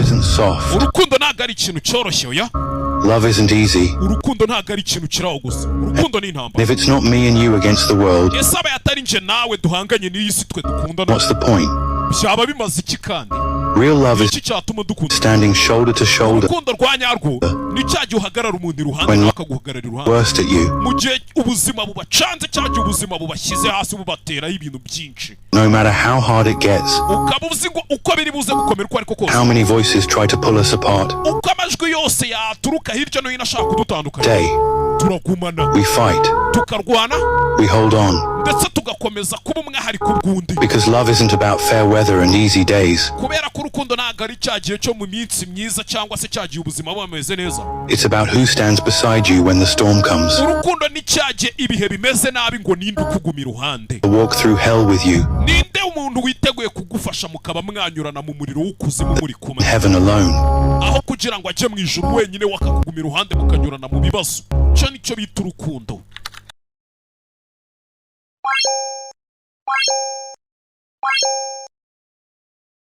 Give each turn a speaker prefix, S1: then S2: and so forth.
S1: isn't soft.
S2: urukundo ntago ari ikintu cyoroshye oya.
S1: Love isn't easy.
S2: urukundo ntago ari ikintu kiraho gusa. urukundo ni intambara.
S1: If it's not me and you against the world,
S2: ese aba atari nje nawe duhanganye n'iyi si twe dukundana,
S1: what's the point?
S2: byaba bimaze iki kandi?
S1: Real love is
S2: iki cyatuma dukunda?
S1: standing shoulder to shoulder,
S2: urukundo rwa nyarwo ni cya gihe uhagarara umuntu iruhande
S1: When
S2: akaguhagarara iruhande
S1: worst at you,
S2: mu gihe ubuzima bubacanze cyangwa gihe ubuzima bubashyize hasi bubateraho ibintu byinshi,
S1: no matter how hard it gets,
S2: ukaba uzi ngo uko biri buze gukomera uko ariko kose,
S1: how many voices try to pull us apart.
S2: uko amajwi yose yaturuka hirya no hino ashaka kudutandukanya,
S1: Day,
S2: turagumana,
S1: we fight,
S2: tukarwana,
S1: we hold on,
S2: ndetse tugakomeza kuba umwihariko bw'undi,
S1: because love isn't about fair weather and easy days.
S2: kubera ko urukundo ntabwo ari cya gihe cyo mu minsi myiza cyangwa se cya gihe ubuzima buba bumeze neza.
S1: It's about who stands beside you when the storm comes.
S2: urukundo ni cya gihe ibihe bimeze nabi ngo ninde ukuguma iruhande,
S1: To walk through hell with you,
S2: ninde umuntu witeguye kugufasha mukaba mwanyurana mu muriro w'ukuzimu muri kumwe,
S1: heaven alone.
S2: aho kugira ngo ajye mu ijuru wenyine wakakuguma iruhande mukanyurana mu bibazo. cyo nicyo bita urukundo.